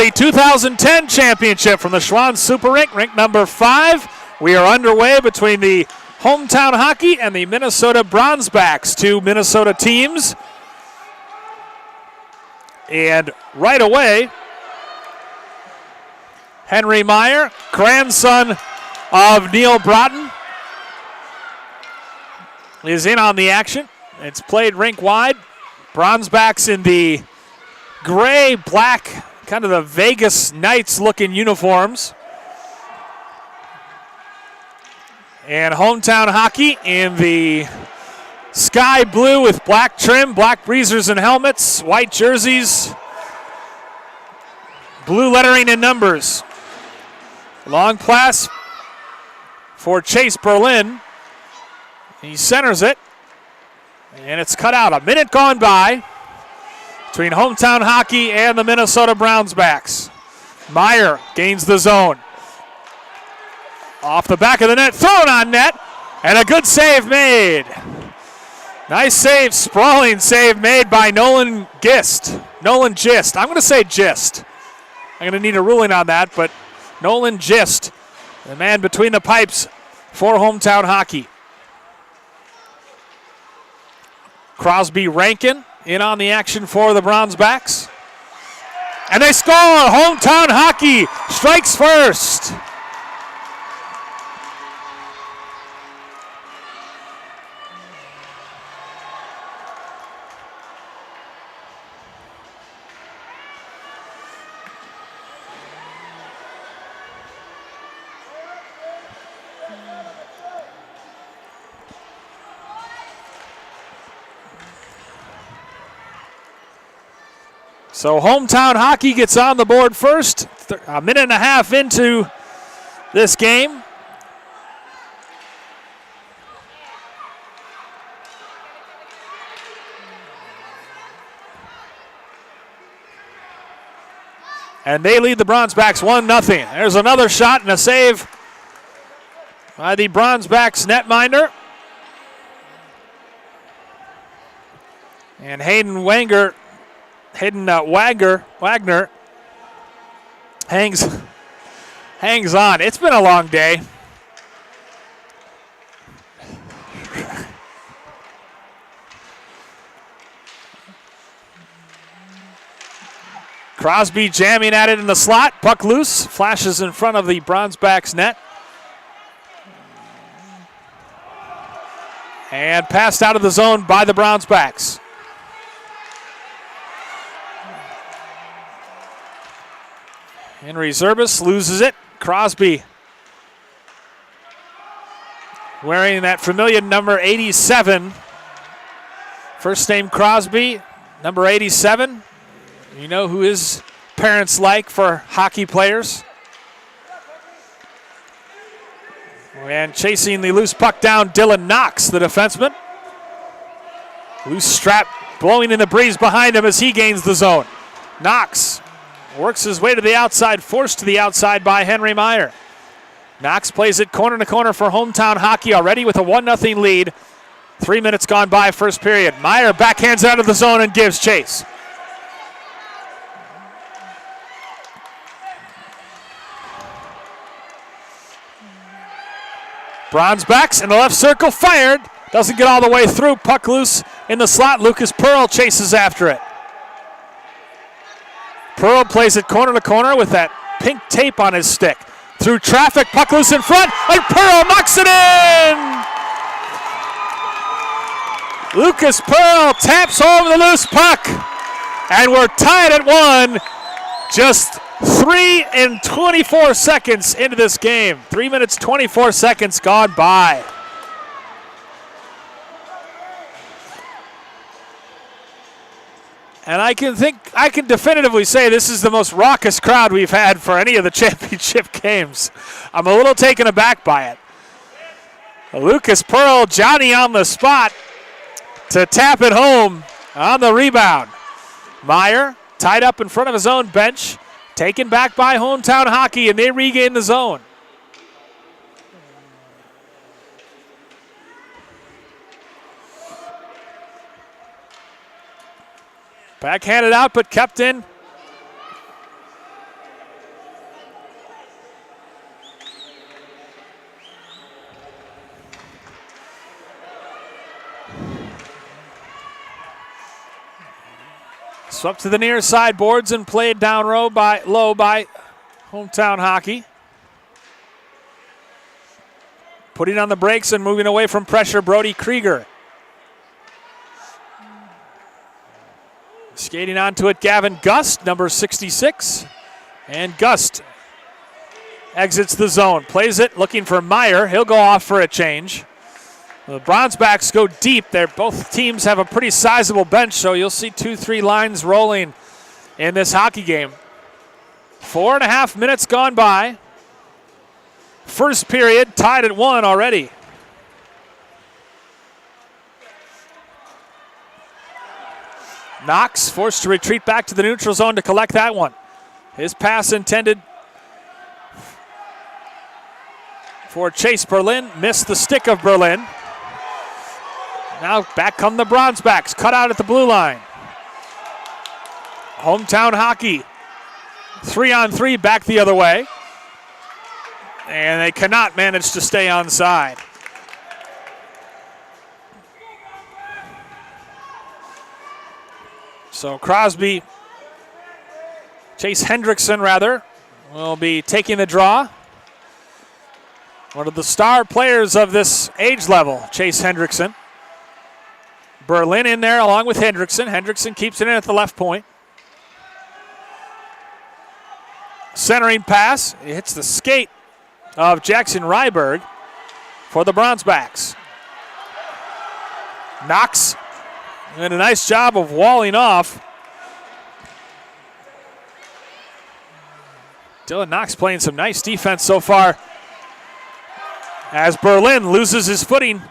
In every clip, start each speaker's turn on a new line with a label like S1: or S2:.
S1: the 2010 championship from the Schwann Super Rink, rink number 5. We are underway between the Hometown Hockey and the Minnesota Bronzebacks, two Minnesota teams. And right away, Henry Meyer, grandson of Neil Broughton, is in on the action. It's played rink wide. Bronzebacks in the gray, black, kind of the Vegas Knights looking uniforms. And Hometown Hockey in the sky blue with black trim, black breezers and helmets, white jerseys, blue lettering and numbers. Long pass for Chase Berlin. He centers it, and it's cut out. A minute gone by between Hometown Hockey and the Minnesota Bronzebacks. Meyer gains the zone. Off the back of the net, thrown on net, and a good save made. Nice save, sprawling save made by Nolan Gist. Nolan Gist. I'm going to say Gist. I'm going to need a ruling on that, but Nolan Gist, the man between the pipes for Hometown Hockey. Crosby Rankin in on the action for the Bronzebacks. And they score! Hometown Hockey strikes first. So Hometown Hockey gets on the board first, a minute and a half into this game. And they lead the Bronzebacks 1-0. There's another shot and a save by the Bronzebacks netminder. And Hayden Wagner hangs on. It's been a long day. Crosby jamming at it in the slot. Puck loose. Flashes in front of the Bronzebacks net. And passed out of the zone by the Bronzebacks. Henry Zerbis loses it. Crosby wearing that familiar number 87. First name Crosby, number 87. You know who his parents like for hockey players. And chasing the loose puck down, Dylan Knox, the defenseman. Loose strap blowing in the breeze behind him as he gains the zone. Knox works his way to the outside, forced to the outside by Henry Meyer. Knox plays it corner to corner for Hometown Hockey, already with a 1-0 lead. 3 minutes gone by first period. Meyer backhands out of the zone and gives chase. Bronzebacks in the left circle, fired. Doesn't get all the way through. Puck loose in the slot. Lucas Pearl chases after it. Pearl plays it corner to corner with that pink tape on his stick. Through traffic, puck loose in front, and Pearl knocks it in! Lucas Pearl taps home the loose puck, and we're tied at 1. Just 3 and 24 seconds into this game. 3 minutes, 24 seconds gone by. And I can definitively say this is the most raucous crowd we've had for any of the championship games. I'm a little taken aback by it. Lucas Pearl, Johnny on the spot to tap it home on the rebound. Meyer tied up in front of his own bench, taken back by Hometown Hockey, and they regain the zone. Backhanded out, but kept in Swept to the near side boards and played down low by Hometown Hockey. Putting on the brakes and moving away from pressure, Brody Krieger. Skating onto it, Gavin Gust, number 66. And Gust exits the zone. Plays it, looking for Meyer. He'll go off for a change. The Bronzebacks go deep. Both teams have a pretty sizable bench, so you'll see 2-3 lines rolling in this hockey game. 4.5 minutes gone by. First period tied at 1 already. Knox forced to retreat back to the neutral zone to collect that one. His pass intended for Chase Berlin. Missed the stick of Berlin. Now back come the Bronzebacks. Cut out at the blue line. Hometown Hockey. 3-on-3 back the other way. And they cannot manage to stay onside. So Crosby, Chase Hendrickson rather, will be taking the draw. One of the star players of this age level, Chase Hendrickson. Berlin in there along with Hendrickson. Hendrickson keeps it in at the left point. Centering pass. It hits the skate of Jackson Ryberg for the Bronzebacks. Knox did a nice job of walling off. Dylan Knox playing some nice defense so far as Berlin loses his footing,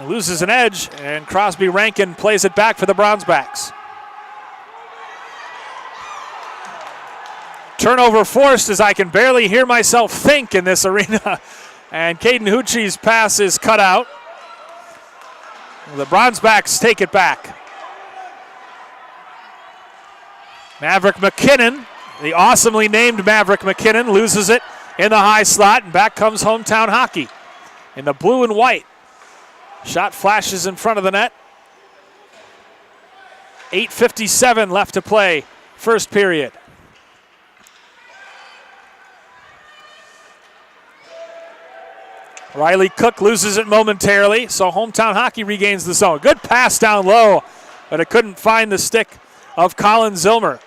S1: loses an edge, and Crosby Rankin plays it back for the Bronzebacks. Turnover forced as I can barely hear myself think in this arena. And Caden Hucci's pass is cut out. The Bronzebacks take it back. Maverick McKinnon, the awesomely named Maverick McKinnon, loses it in the high slot, and back comes Hometown Hockey in the blue and white. Shot flashes in front of the net. 8:57 left to play, first period. Riley Cook loses it momentarily, so Hometown Hockey regains the zone. Good pass down low, but it couldn't find the stick of Colin Zillmer.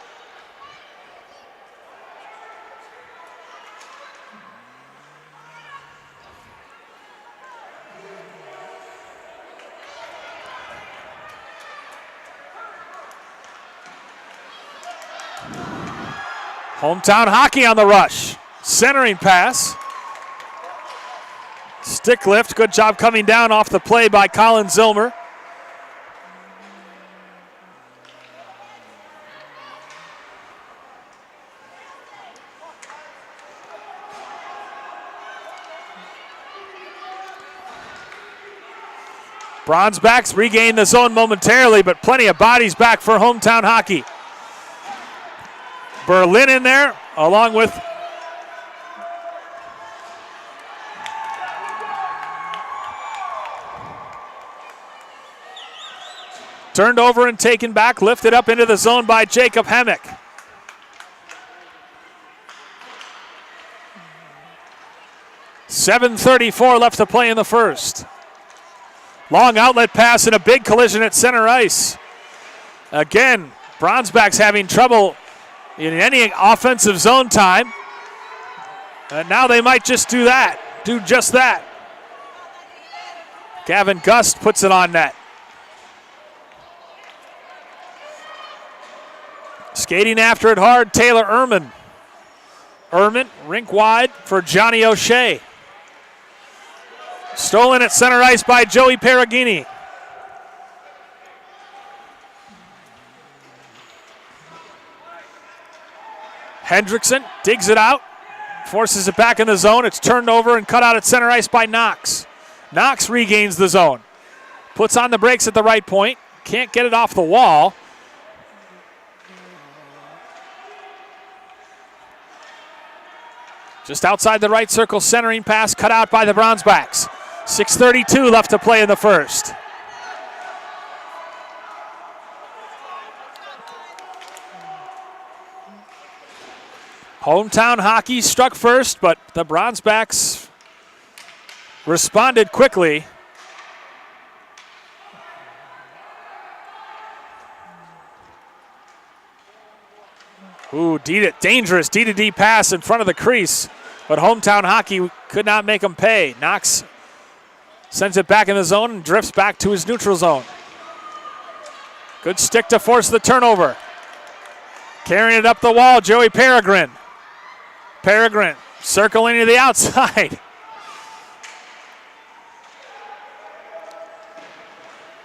S1: Hometown Hockey on the rush. Centering pass. Stick lift, good job coming down off the play by Colin Zillmer. Bronzebacks regain the zone momentarily, but plenty of bodies back for Hometown Hockey. Berlin in there, along with turned over and taken back, lifted up into the zone by Jacob Hemmick. .734 left to play in the first. Long outlet pass and a big collision at center ice. Again, Bronzebacks having trouble in any offensive zone time. And now they might just do just that. Gavin Gust puts it on net. Skating after it hard, Taylor Ehrman. Ehrman, rink wide for Johnny O'Shea. Stolen at center ice by Joey Perugini. Hendrickson digs it out, forces it back in the zone. It's turned over and cut out at center ice by Knox. Knox regains the zone. Puts on the brakes at the right point. Can't get it off the wall. Just outside the right circle, centering pass cut out by the Bronzebacks. 6:32 left to play in the first. Hometown Hockey struck first, but the Bronzebacks responded quickly. Ooh, dangerous D-to-D pass in front of the crease, but Hometown Hockey could not make him pay. Knox sends it back in the zone and drifts back to his neutral zone. Good stick to force the turnover. Carrying it up the wall, Joey Peregrine. Peregrine circling to the outside.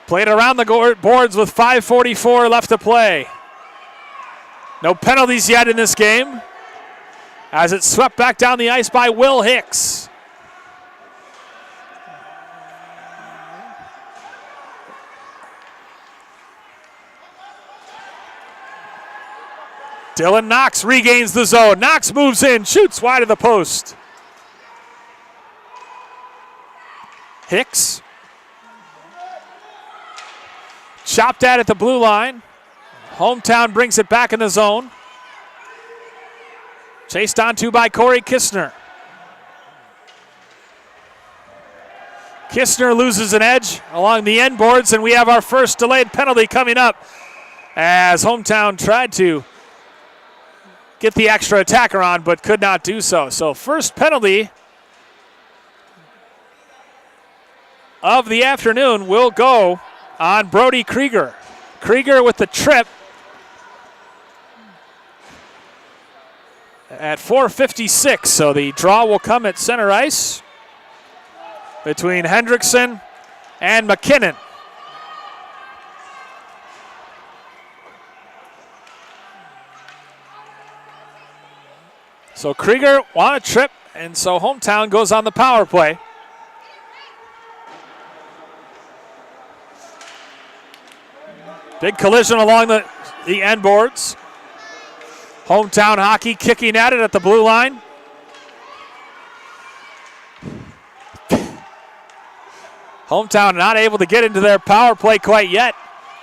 S1: Played around the boards with 5:44 left to play. No penalties yet in this game, as it's swept back down the ice by Will Hicks. Dylan Knox regains the zone. Knox moves in, shoots wide of the post. Hicks. Chopped at the blue line. Hometown brings it back in the zone. Chased onto by Corey Kistner. Kistner loses an edge along the end boards, and we have our first delayed penalty coming up as Hometown tried to get the extra attacker on but could not do so. So first penalty of the afternoon will go on Brody Krieger. Krieger with the trip at 4:56, so the draw will come at center ice between Hendrickson and McKinnon. So Krieger on a trip, and so Hometown goes on the power play. Big collision along the end boards. Hometown Hockey kicking at it at the blue line. Hometown not able to get into their power play quite yet.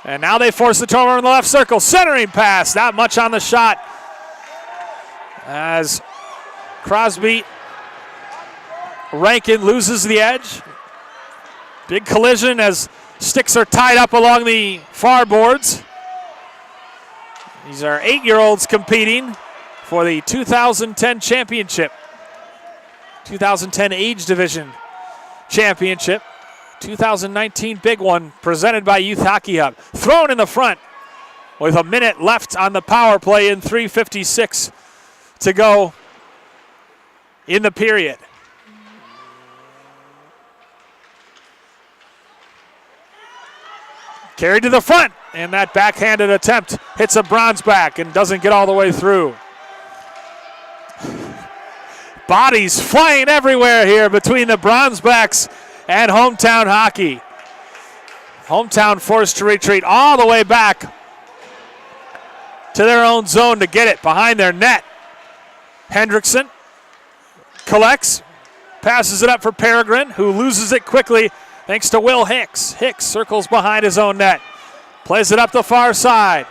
S1: And now they force the turnover in the left circle. Centering pass, not much on the shot. As Crosby Rankin loses the edge. Big collision as sticks are tied up along the far boards. These are 8-year-olds competing for the 2010 championship. 2010 age division championship. 2019 big one presented by Youth Hockey Hub. Thrown in the front with a minute left on the power play and 3:56 to go in the period. Carried to the front, and that backhanded attempt hits a Bronzeback and doesn't get all the way through. Bodies flying everywhere here between the Bronzebacks and Hometown Hockey. Hometown forced to retreat all the way back to their own zone to get it behind their net. Hendrickson collects, passes it up for Peregrine, who loses it quickly thanks to Will Hicks. Hicks circles behind his own net, plays it up the far side.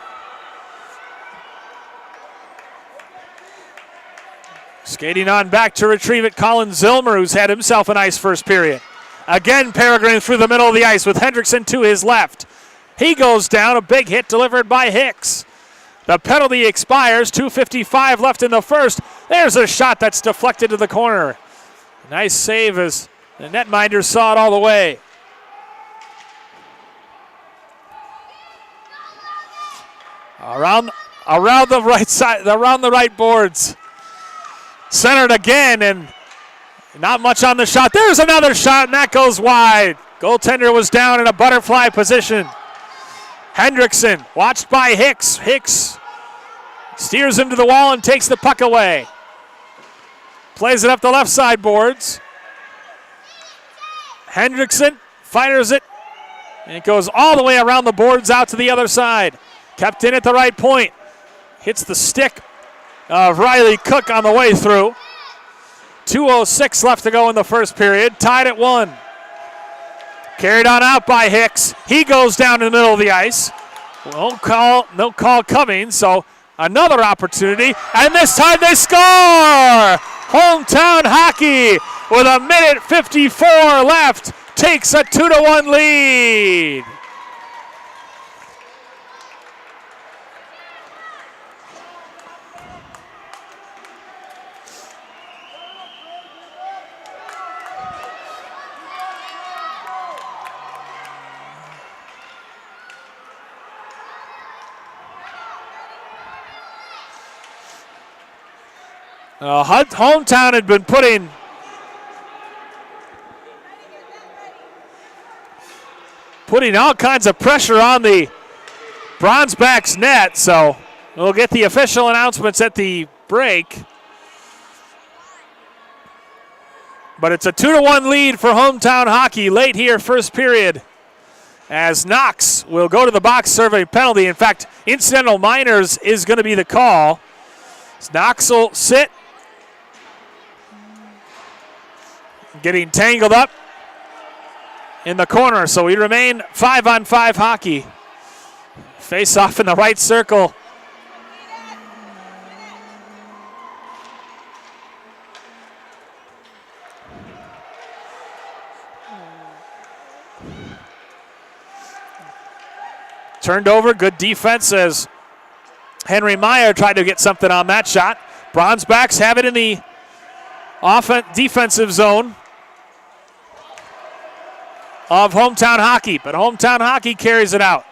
S1: Skating on back to retrieve it, Colin Zilmer, who's had himself a nice first period. Again, Peregrine through the middle of the ice with Hendrickson to his left. He goes down, a big hit delivered by Hicks. The penalty expires, 2:55 left in the first. There's a shot that's deflected to the corner. Nice save as the netminder saw it all the way. Around the right side, around the right boards. Centered again, and not much on the shot. There's another shot, and that goes wide. Goaltender was down in a butterfly position. Hendrickson, watched by Hicks. Hicks steers him to the wall and takes the puck away. Plays it up the left side boards. Hendrickson fires it, and it goes all the way around the boards out to the other side. Kept in at the right point. Hits the stick of Riley Cook on the way through. 2:06 left to go in the first period. Tied at 1. Carried on out by Hicks. He goes down in the middle of the ice. No call coming, so Another opportunity, and this time they score! Hometown Hockey, with 1:54 left, takes a 2-1 lead. Hometown had been putting all kinds of pressure on the Bronzebacks net, so we'll get the official announcements at the break. But it's a 2-1 lead for Hometown Hockey late here, first period, as Knox will go to the box, serve a penalty. In fact, incidental minors is going to be the call. Knox will sit, getting tangled up in the corner, so we remain 5-on-5 hockey. Face off in the right circle. Turned over, good defense as Henry Meyer tried to get something on that shot. Bronzebacks have it in the defensive zone of Hometown Hockey, but Hometown Hockey carries it out.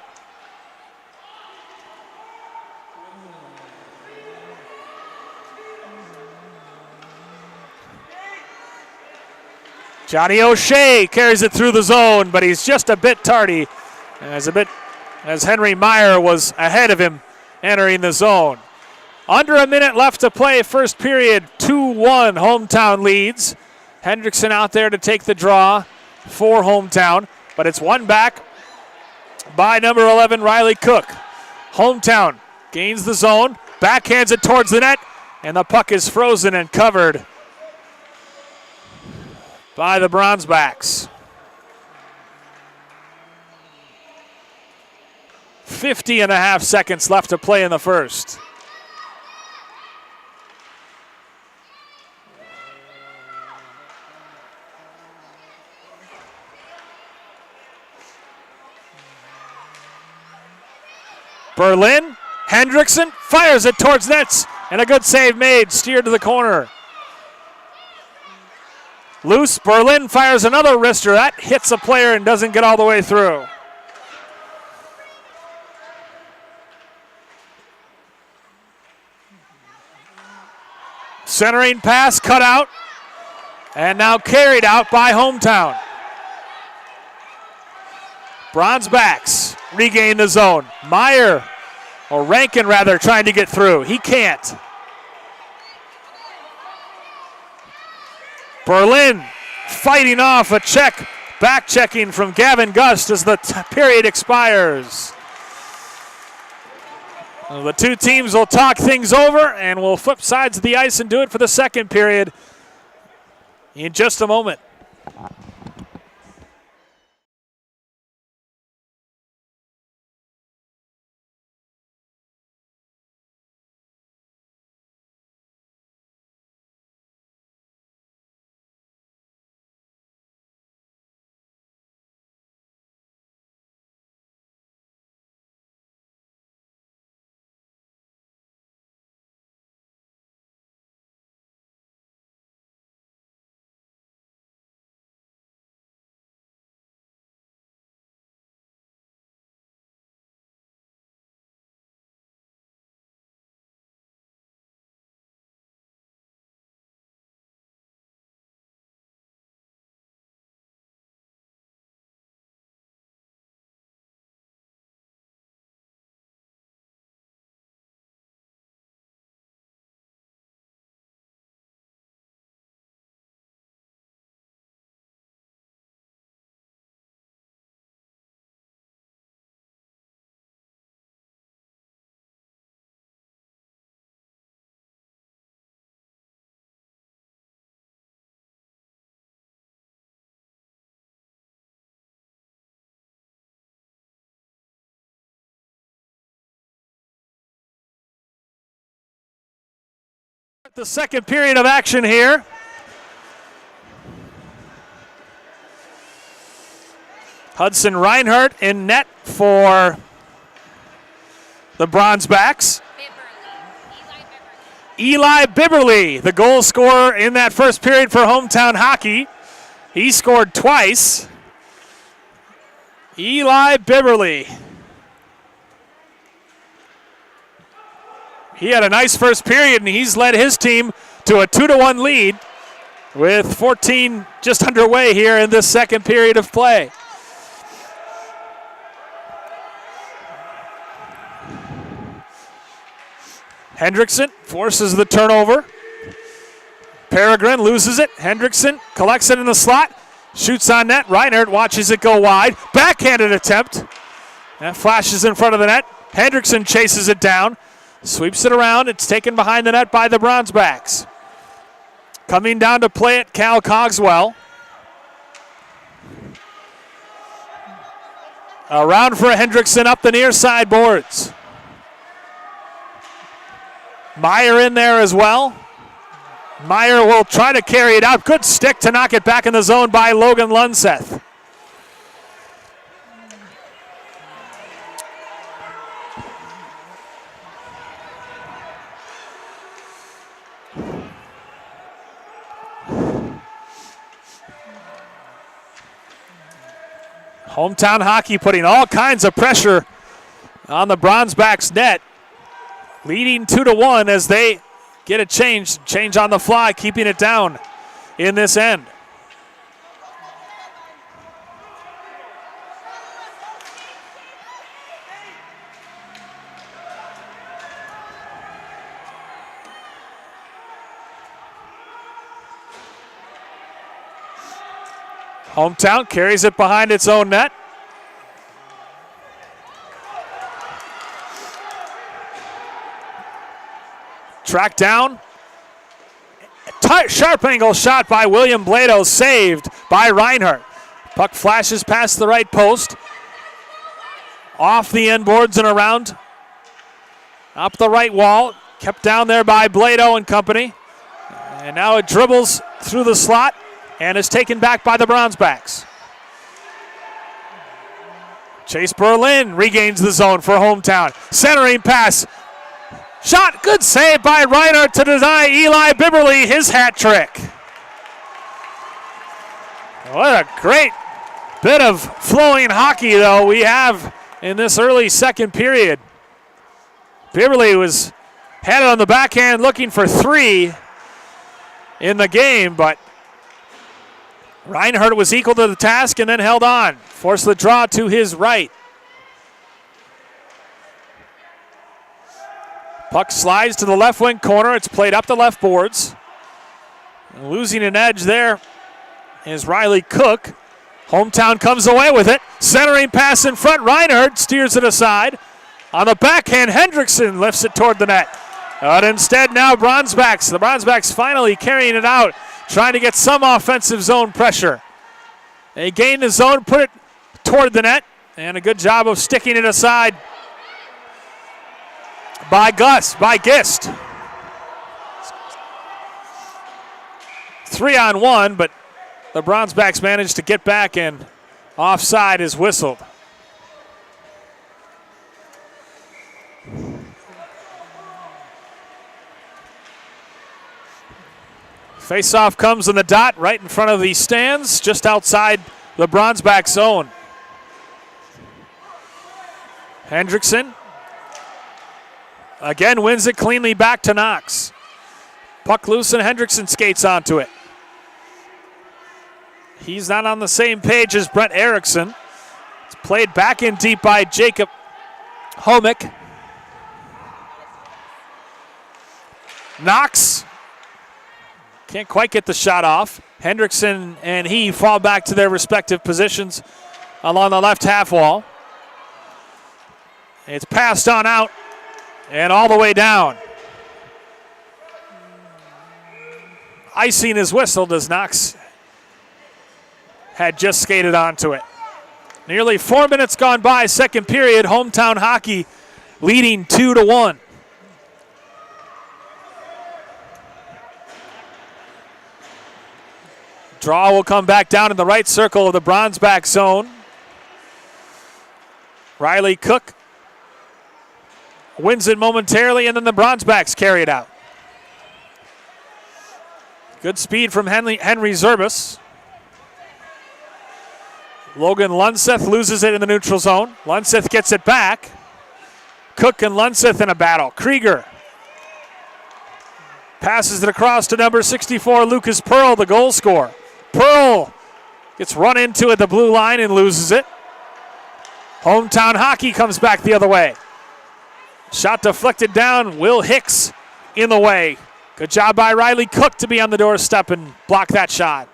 S1: Johnny O'Shea carries it through the zone, but he's just a bit tardy as Henry Meyer was ahead of him entering the zone. Under a minute left to play, first period, 2-1 Hometown leads. Hendrickson out there to take the draw for Hometown, but it's won back by number 11, Riley Cook. Hometown gains the zone, backhands it towards the net, and the puck is frozen and covered by the Bronzebacks. 50.5 seconds left to play in the first. Berlin, Hendrickson fires it towards nets, and a good save made, steered to the corner. Loose, Berlin fires another wrister. That hits a player and doesn't get all the way through. Centering pass cut out, and now carried out by Hometown. Bronzebacks regain the zone. Meyer, or Rankin rather, trying to get through. He can't. Berlin fighting off a check, back checking from Gavin Gust as the period expires. The two teams will talk things over, and we'll flip sides of the ice and do it for the second period in just a moment. The second period of action here. Hudson Reinhardt in net for the Bronzebacks. Eli Bibberly, the goal scorer in that first period for Hometown Hockey. He scored twice. Eli Bibberly. He had a nice first period, and he's led his team to a 2-1 lead with 14 just underway here in this second period of play. Hendrickson forces the turnover. Peregrine loses it. Hendrickson collects it in the slot. Shoots on net. Reinhardt watches it go wide. Backhanded attempt. That flashes in front of the net. Hendrickson chases it down. Sweeps it around. It's taken behind the net by the Bronzebacks. Coming down to play it, Cal Cogswell. Around for Hendrickson up the near side boards. Meyer in there as well. Meyer will try to carry it out. Good stick to knock it back in the zone by Logan Lunseth. Hometown Hockey putting all kinds of pressure on the Bronzebacks net, leading 2-1 as they get a change on the fly, keeping it down in this end. Hometown carries it behind its own net. Tracked down. Sharp angle shot by William Blado, saved by Reinhardt. Puck flashes past the right post. Off the end boards and around. Up the right wall. Kept down there by Blado and company. And now it dribbles through the slot and is taken back by the Bronzebacks. Chase Berlin regains the zone for Hometown. Centering pass. Shot, good save by Reinhardt to deny Eli Bibberly his hat trick. What a great bit of flowing hockey, though, we have in this early second period. Bibberly was had it on the backhand looking for 3 in the game, but Reinhardt was equal to the task and then held on. Forced the draw to his right. Puck slides to the left wing corner. It's played up the left boards. And losing an edge there is Riley Cook. Hometown comes away with it. Centering pass in front. Reinhardt steers it aside. On the backhand, Hendrickson lifts it toward the net. But instead now Bronzebacks. The Bronzebacks finally carrying it out, trying to get some offensive zone pressure. They gain the zone, put it toward the net, and a good job of sticking it aside by Gist. 3-on-1, but the Bronzebacks managed to get back, and offside is whistled. Face-off comes in the dot right in front of the stands, just outside the Bronzeback zone. Hendrickson again wins it cleanly back to Knox. Puck loose and Hendrickson skates onto it. He's not on the same page as Brett Erickson. It's played back in deep by Jacob Homick. Knox can't quite get the shot off. Hendrickson and he fall back to their respective positions along the left half wall. It's passed on out and all the way down. Icing is whistled as Knox had just skated onto it. Nearly 4 minutes gone by, second period. Hometown Hockey leading 2-1. Draw will come back down in the right circle of the Bronzeback zone. Riley Cook wins it momentarily, and then the Bronzebacks carry it out. Good speed from Henry Zerbis. Logan Lunseth loses it in the neutral zone. Lunseth gets it back. Cook and Lunseth in a battle. Krieger passes it across to number 64, Lucas Pearl, the goal scorer. Pearl gets run into at the blue line and loses it. Hometown Hockey comes back the other way. Shot deflected down. Will Hicks in the way. Good job by Riley Cook to be on the doorstep and block that shot.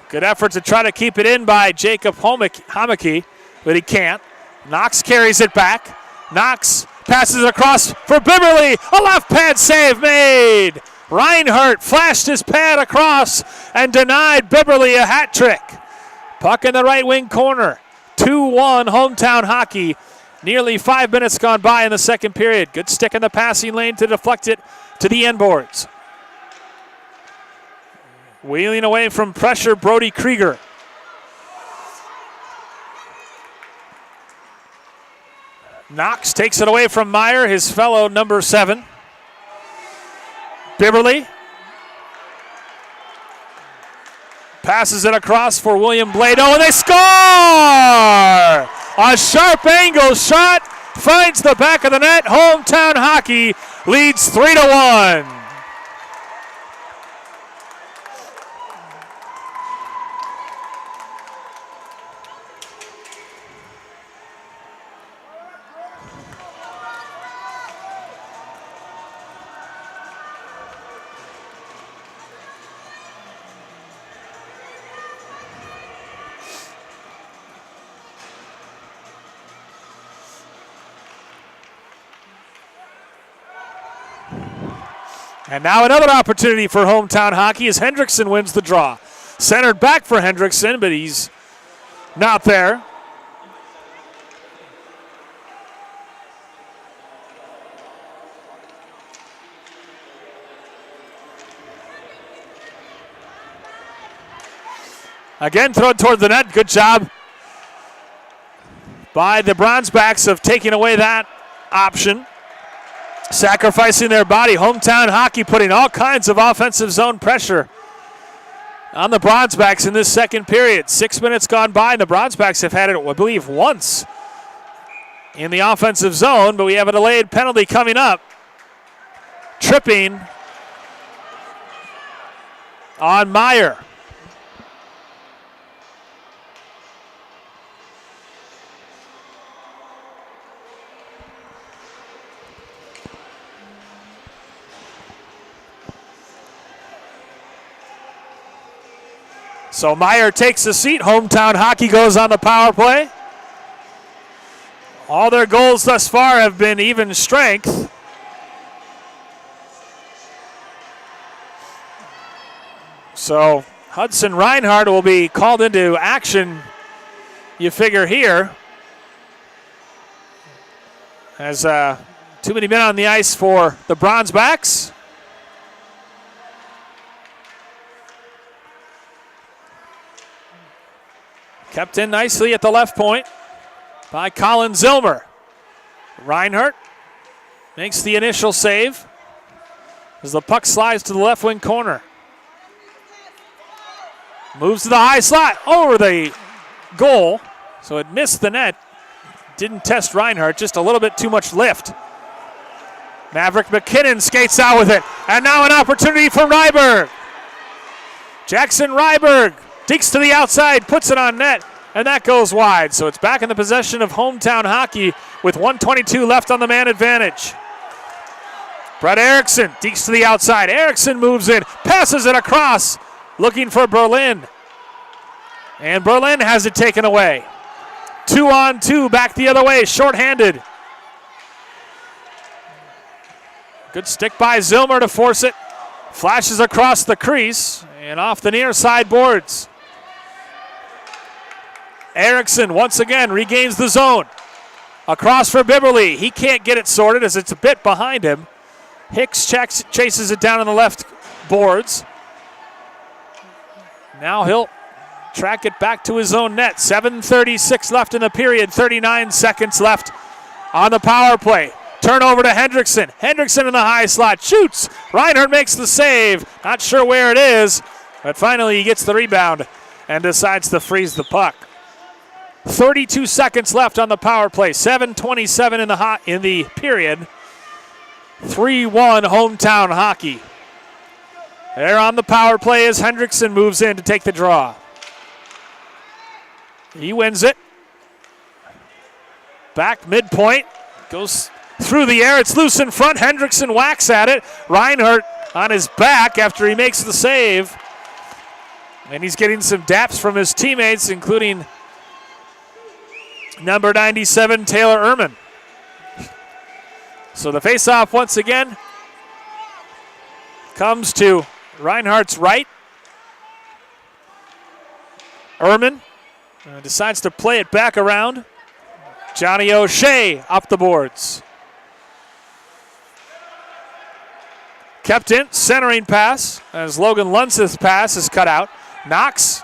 S1: Good effort to try to keep it in by Jacob Homeke, but he can't. Knox carries it back. Knox passes across for Bibberly. A left pad save made. Reinhardt flashed his pad across and denied Bibberly a hat trick. Puck in the right wing corner. 2-1 Hometown Hockey. Nearly 5 minutes gone by in the second period. Good stick in the passing lane to deflect it to the end boards. Wheeling away from pressure, Brody Krieger. Knox takes it away from Meyer, his fellow number 7. Bibberly passes it across for William Blado, and they score! A sharp angle shot finds the back of the net. Hometown Hockey leads 3-1. And now another opportunity for Hometown Hockey as Hendrickson wins the draw. Centered back for Hendrickson, but he's not there. Again, thrown toward the net. Good job by the Bronzebacks of taking away that option. Sacrificing their body. Hometown Hockey putting all kinds of offensive zone pressure on the Bronzebacks in this second period. 6 minutes gone by, and the Bronzebacks have had it, I believe, once in the offensive zone, but we have a delayed penalty coming up. Tripping on Meyer. So Meyer takes a seat. Hometown Hockey goes on the power play. All their goals thus far have been even strength. So Hudson Reinhardt will be called into action, you figure here. As too many men on the ice for the Bronzebacks. Kept in nicely at the left point by Colin Zilmer. Reinhardt makes the initial save as the puck slides to the left wing corner. Moves to the high slot over the goal, so it missed the net. Didn't test Reinhardt, just a little bit too much lift. Maverick McKinnon skates out with it, and now an opportunity for Ryberg. Jackson Ryberg dinks to the outside, puts it on net, and that goes wide. So it's back in the possession of Hometown Hockey with 1:22 left on the man advantage. Brett Erickson dinks to the outside. Erickson moves in, passes it across, looking for Berlin. And Berlin has it taken away. 2-on-2, back the other way, shorthanded. Good stick by Zilmer to force it. Flashes across the crease and off the near side boards. Erickson once again regains the zone. Across for Bibberly. He can't get it sorted as it's a bit behind him. Hicks chases it down on the left boards. Now he'll track it back to his own net. 7:36 left in the period, 39 seconds left on the power play. Turnover to Hendrickson. Hendrickson in the high slot, shoots. Reinhardt makes the save. Not sure where it is, but finally he gets the rebound and decides to freeze the puck. 32 seconds left on the power play. 7:27 in the period. 3-1 Hometown Hockey. There on the power play as Hendrickson moves in to take the draw. He wins it. Back midpoint. Goes through the air. It's loose in front. Hendrickson whacks at it. Reinhardt on his back after he makes the save. And he's getting some daps from his teammates, including number 97, Taylor Ehrman. So the faceoff once again comes to Reinhardt's right. Ehrman decides to play it back around. Johnny O'Shea up the boards. Kept in, centering pass as Logan Lunseth's pass is cut out. Knox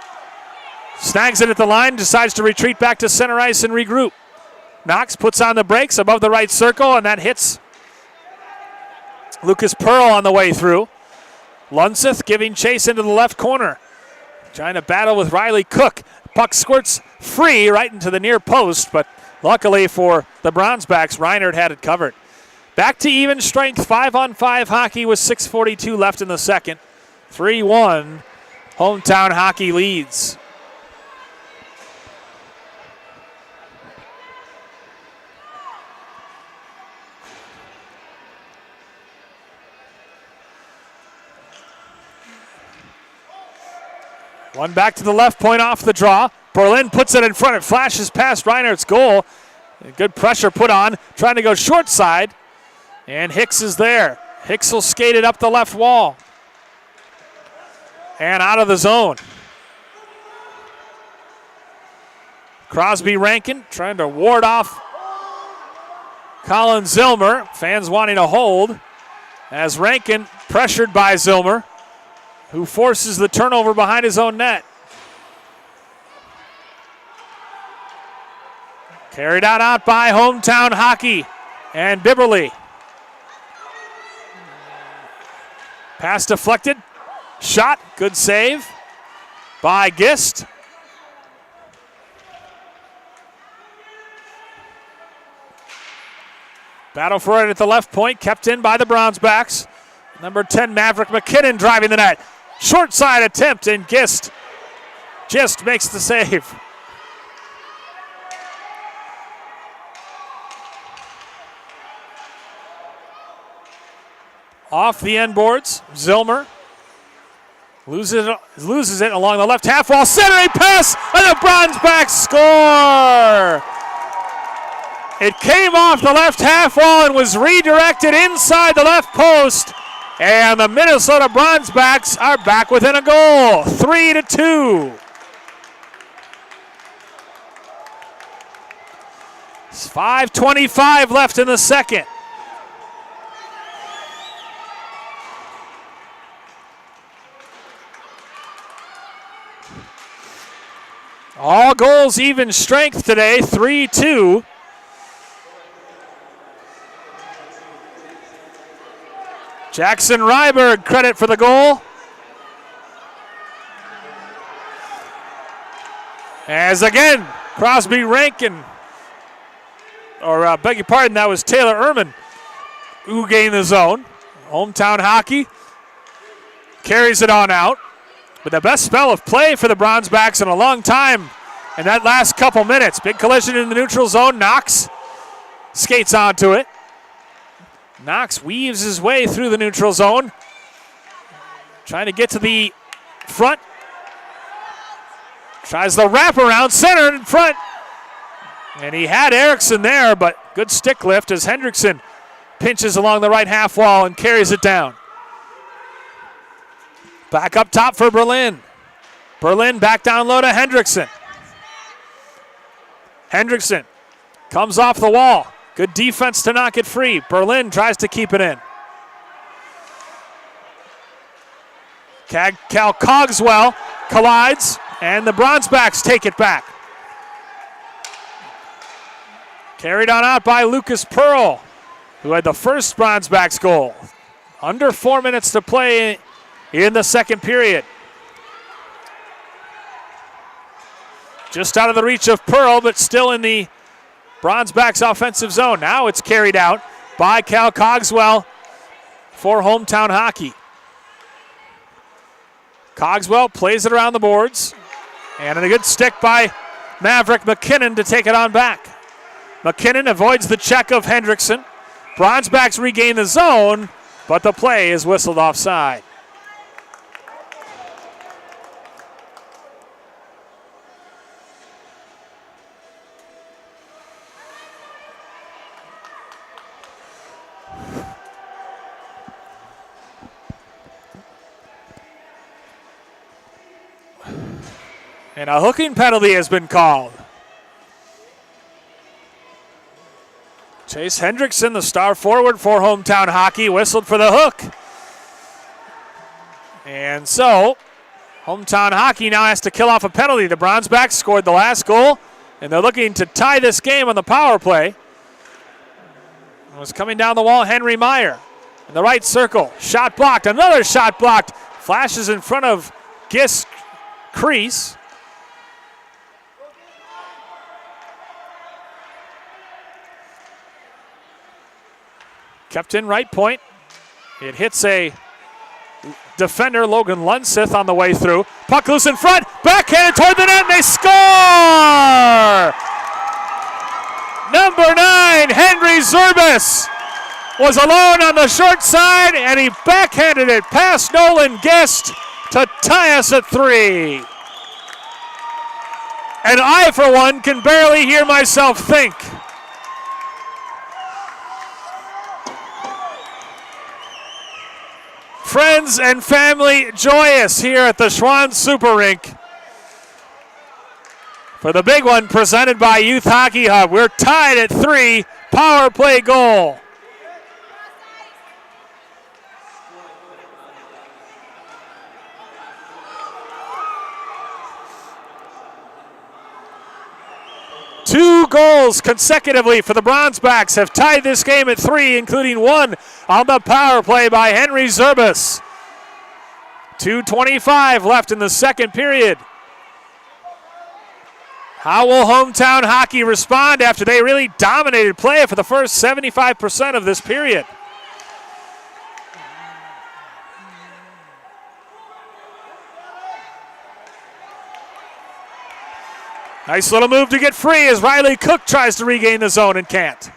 S1: snags it at the line, decides to retreat back to center ice and regroup. Knox puts on the brakes above the right circle, and that hits Lucas Pearl on the way through. Lunseth giving chase into the left corner. Trying to battle with Riley Cook. Puck squirts free right into the near post, but luckily for the Brownsbacks, Reinhardt had it covered. Back to even strength, 5-on-5 hockey with 6:42 left in the second. 3-1, Hometown Hockey leads. One back to the left point off the draw. Berlin puts it in front. It flashes past Reinhardt's goal. Good pressure put on. Trying to go short side. And Hicks is there. Hicks will skate it up the left wall. And out of the zone. Crosby Rankin trying to ward off Colin Zillmer. Fans wanting to hold. As Rankin pressured by Zillmer, who forces the turnover behind his own net. Carried out by Hometown Hockey and Bibberly. Pass deflected. Shot. Good save by Gist. Battle for it at the left point. Kept in by the Brownsbacks. Number 10, Maverick McKinnon driving the net. Short side attempt, and Gist just makes the save. Off the end boards, Zillmer loses it along the left half wall. Centering pass, and the Brownsbacks score! It came off the left half wall and was redirected inside the left post. And the Minnesota Brownsbacks are back within a goal, 3-2. It's 5:25 left in the second. All goals even strength today, 3-2. Jackson Ryberg credit for the goal. As again, Crosby Rankin, or beg your pardon, that was Taylor Ehrman who gained the zone. Hometown Hockey carries it on out. But the best spell of play for the Brownsbacks in a long time in that last couple minutes. Big collision in the neutral zone. Knox skates onto it. Knox weaves his way through the neutral zone. Trying to get to the front. Tries the wraparound, center in front. And he had Erickson there, but good stick lift as Hendrickson pinches along the right half wall and carries it down. Back up top for Berlin. Berlin back down low to Hendrickson. Hendrickson comes off the wall. Good defense to knock it free. Berlin tries to keep it in. Cal Cogswell collides, and the Bronzebacks take it back. Carried on out by Lucas Pearl, who had the first Bronzebacks goal. Under 4 minutes to play in the second period. Just out of the reach of Pearl, but still in the Bronzebacks offensive zone. Now it's carried out by Cal Cogswell for Hometown Hockey. Cogswell plays it around the boards. And a good stick by Maverick McKinnon to take it on back. McKinnon avoids the check of Hendrickson. Bronzebacks regain the zone, but the play is whistled offside. And a hooking penalty has been called. Chase Hendrickson, the star forward for Hometown Hockey, whistled for the hook. And so, Hometown Hockey now has to kill off a penalty. The Bronzebacks scored the last goal, and they're looking to tie this game on the power play. It was coming down the wall, Henry Meyer in the right circle. Shot blocked, another shot blocked. Flashes in front of Gist crease. Kept in right point. It hits a defender, Logan Lunseth, on the way through. Puck loose in front, backhanded toward the net, and they score! Number 9, Henry Zerbis, was alone on the short side, and he backhanded it past Nolan Gist to tie us at 3. And I, for one, can barely hear myself think. Friends and family joyous here at the Schwann Super Rink for the big one presented by Youth Hockey Hub. We're tied at 3, power play goal. Two goals consecutively for the Bronzebacks have tied this game at 3, including one on the power play by Henry Zerbis. 2:25 left in the second period. How will Hometown Hockey respond after they really dominated play for the first 75% of this period? Nice little move to get free as Riley Cook tries to regain the zone and can't.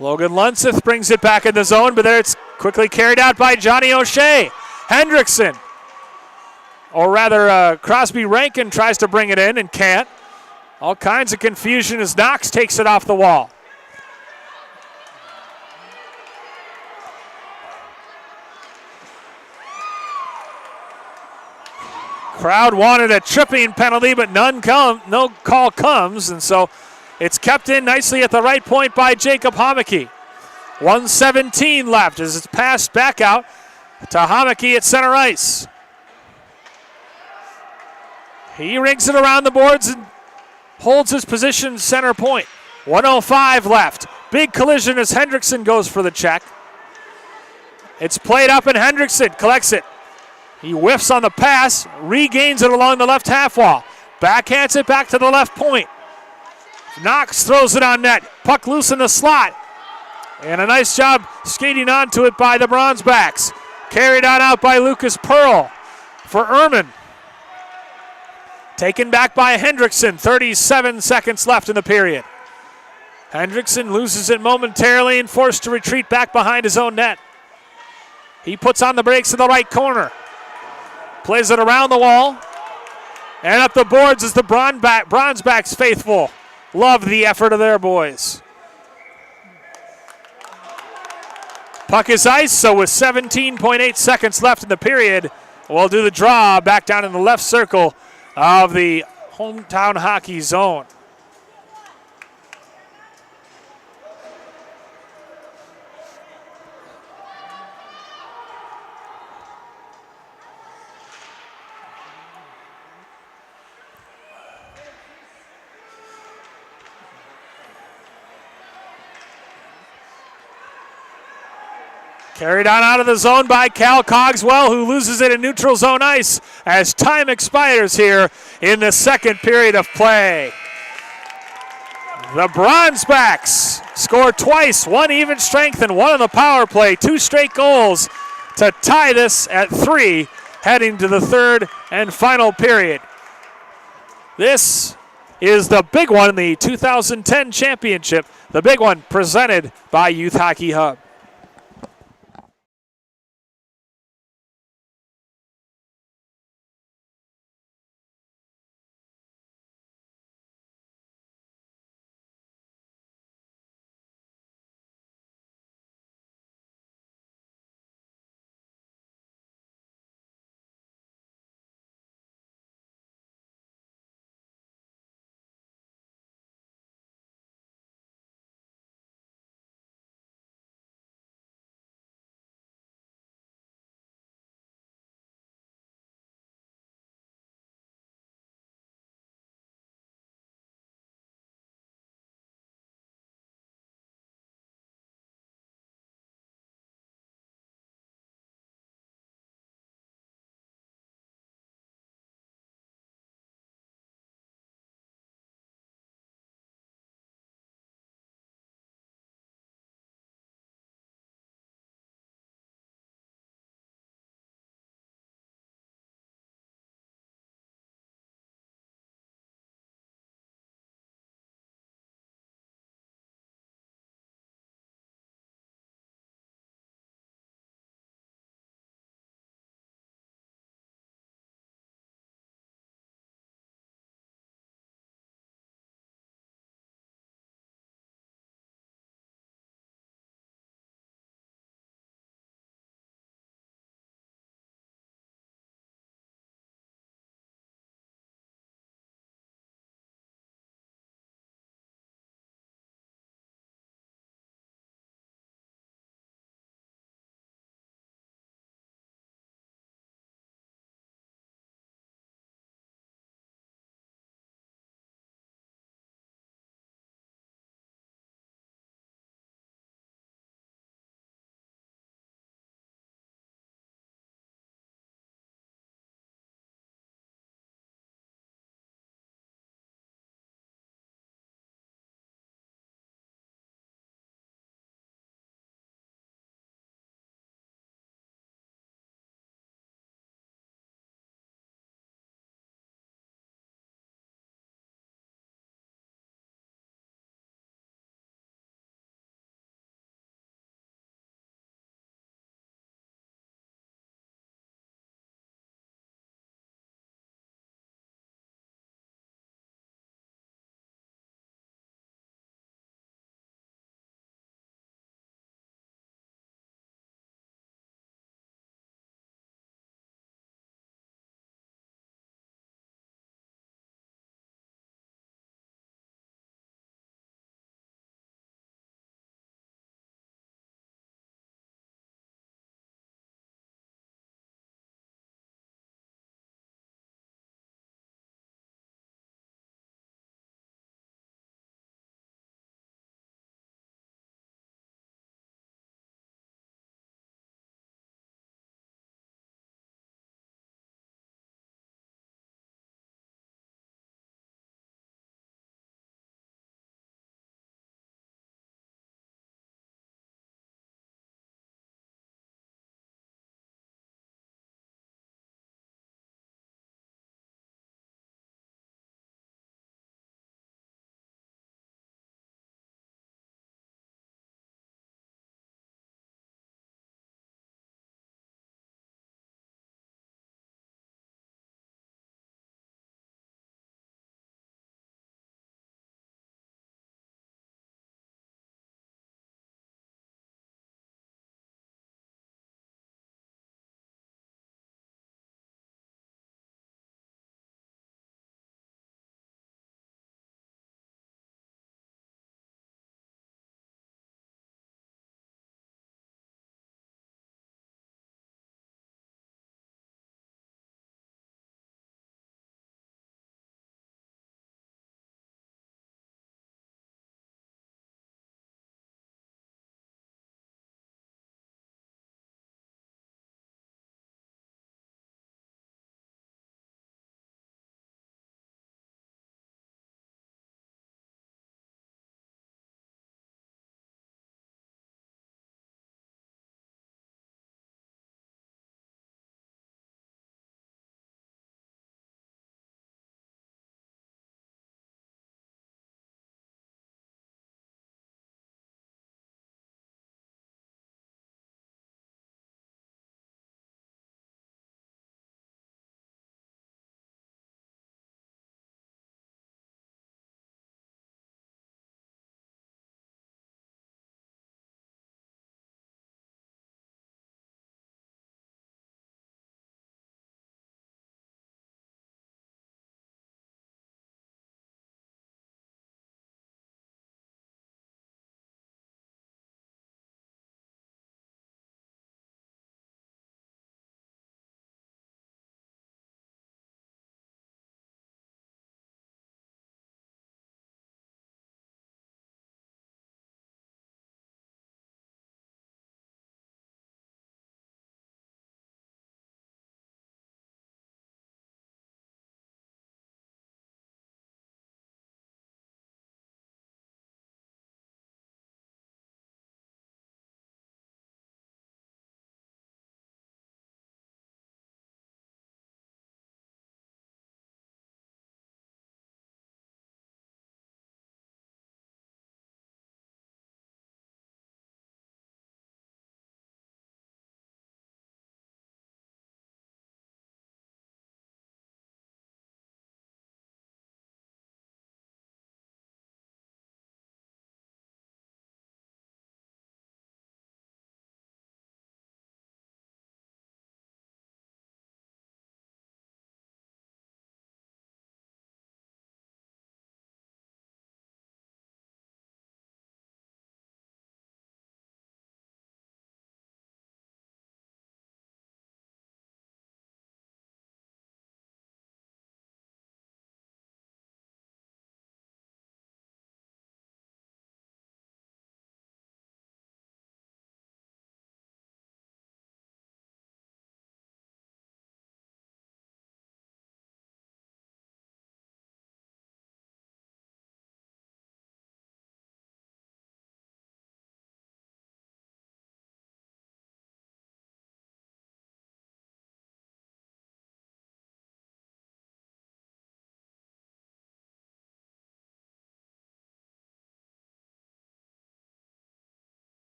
S1: Logan Lunseth brings it back in the zone, but there it's quickly carried out by Johnny O'Shea. Hendrickson, or rather Crosby Rankin, tries to bring it in and can't. All kinds of confusion as Knox takes it off the wall. Crowd wanted a tripping penalty, but no call comes, and so it's kept in nicely at the right point by Jacob Homeke. 1:17 left as it's passed back out to Homeke at center ice. He rings it around the boards and holds his position center point. 1:05 left. Big collision as Hendrickson goes for the check. It's played up and Hendrickson collects it. He whiffs on the pass, regains it along the left half wall. Backhands it back to the left point. Knox throws it on net. Puck loose in the slot. And a nice job skating onto it by the Bronzebacks. Carried on out by Lucas Pearl for Ehrman. Taken back by Hendrickson. 37 seconds left in the period. Hendrickson loses it momentarily and forced to retreat back behind his own net. He puts on the brakes in the right corner. Plays it around the wall. And up the boards is the Bronzebacks faithful. Love the effort of their boys. Puck is ice, so with 17.8 seconds left in the period, will do the draw back down in the left circle of the hometown hockey zone. Carried on out of the zone by Cal Cogswell, who loses it in neutral zone ice as time expires here in the second period of play. The Bronzebacks score twice, one even strength and one on the power play. 2 straight goals to tie this at 3, heading to the third and final period. This is the big one in the 2010 championship, the big one presented by Youth Hockey Hub.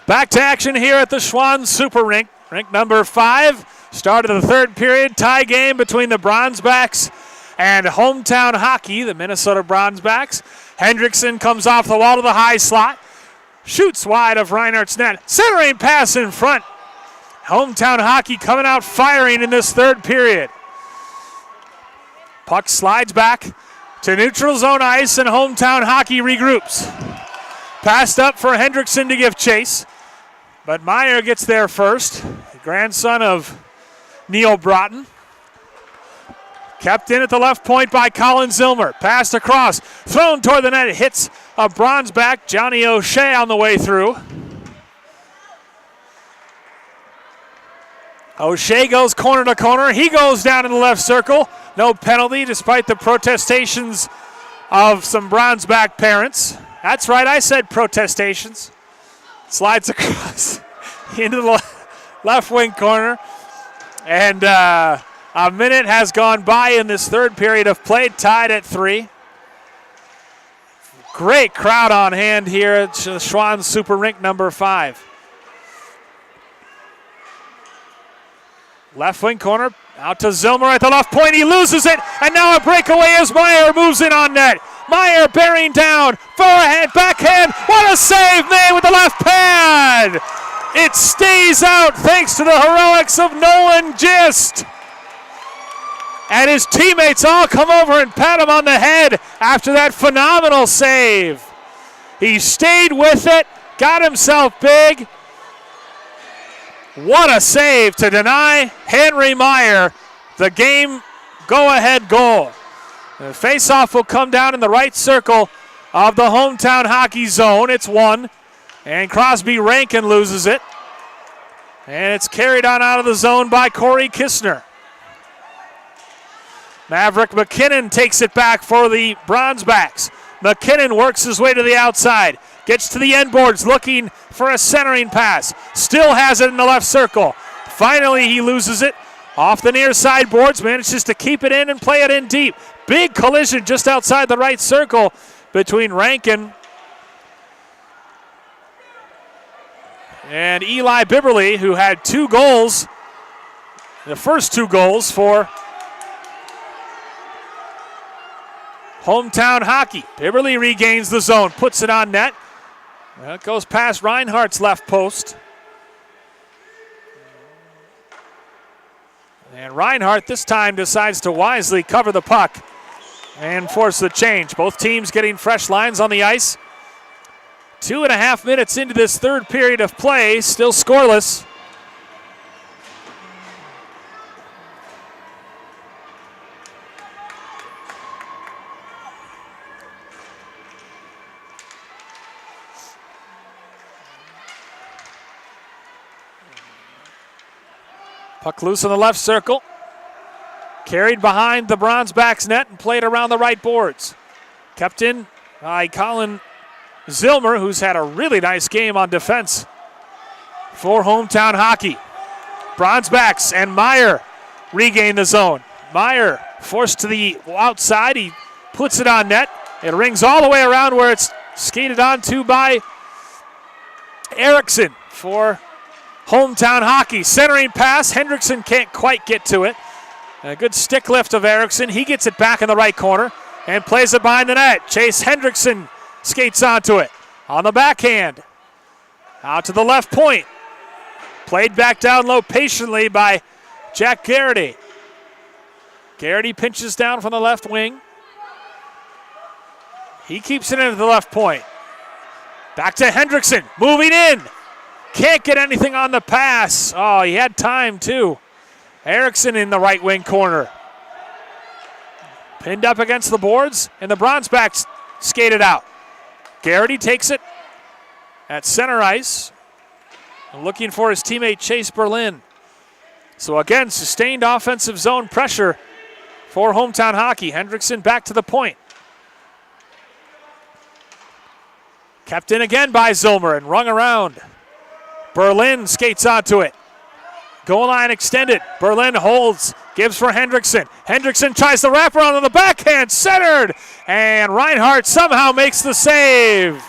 S1: Back to action here at the Schwann Super Rink. Rink number 5. Start of the third period. Tie game between the Bronzebacks and Hometown Hockey, the Minnesota Bronzebacks. Hendrickson comes off the wall to the high slot. Shoots wide of Reinhardt's net. Centering pass in front. Hometown Hockey coming out firing in this third period. Puck slides back to neutral zone ice, and Hometown Hockey regroups. Passed up for Hendrickson to give chase, but Meyer gets there first, the grandson of Neil Broughton. Kept in at the left point by Colin Zillmer. Passed across, thrown toward the net. It hits a Bronzeback, Johnny O'Shea, on the way through. O'Shea goes corner to corner. He goes down in the left circle. No penalty despite the protestations of some Bronzeback parents. That's right, I said protestations. Slides across into the left wing corner. And a minute has gone by in this third period of play, tied at 3. Great crowd on hand here at Schwann Super Rink number 5. Left wing corner, out to Zillmer at the left point. He loses it, and now a breakaway as Meyer moves in on net. Meyer bearing down, forehand, backhand. What a save made with the left pad! It stays out thanks to the heroics of Nolan Gist. And his teammates all come over and pat him on the head after that phenomenal save. He stayed with it, got himself big. What a save to deny Henry Meyer the game go-ahead goal. The face-off will come down in the right circle of the Hometown Hockey zone. It's 1, and Crosby Rankin loses it. And it's carried on out of the zone by Corey Kistner. Maverick McKinnon takes it back for the Bronzebacks. McKinnon works his way to the outside. Gets to the end boards looking for a centering pass. Still has it in the left circle. Finally, he loses it off the near side boards. Manages to keep it in and play it in deep. Big collision just outside the right circle between Rankin and Eli Bibberly, who had 2 goals. The first 2 goals for Hometown Hockey. Bibberly regains the zone, puts it on net. Well, it goes past Reinhardt's left post. And Reinhardt this time decides to wisely cover the puck and force the change. Both teams getting fresh lines on the ice. 2.5 minutes into this third period of play, still scoreless. Puck loose in the left circle. Carried behind the Bronzebacks net and played around the right boards. Kept in by Colin Zillmer, who's had a really nice game on defense for Hometown Hockey. Bronzebacks and Meyer regain the zone. Meyer forced to the outside. He puts it on net. It rings all the way around where it's skated onto by Erickson for Hometown Hockey. Centering pass. Hendrickson can't quite get to it. A good stick lift of Erickson. He gets it back in the right corner and plays it behind the net. Chase Hendrickson skates onto it. On the backhand. Out to the left point. Played back down low patiently by Jack Garrity. Garrity pinches down from the left wing. He keeps it into the left point. Back to Hendrickson. Moving in. Can't get anything on the pass. Oh, he had time too. Erickson in the right wing corner. Pinned up against the boards, and the Bronzebacks skated out. Garrity takes it at center ice, looking for his teammate Chase Berlin. So again, sustained offensive zone pressure for Hometown Hockey. Hendrickson back to the point. Kept in again by Zillmer and rung around. Berlin skates onto it. Goal line extended. Berlin holds, gives for Hendrickson. Hendrickson tries the wraparound on the backhand, centered, and Reinhardt somehow makes the save.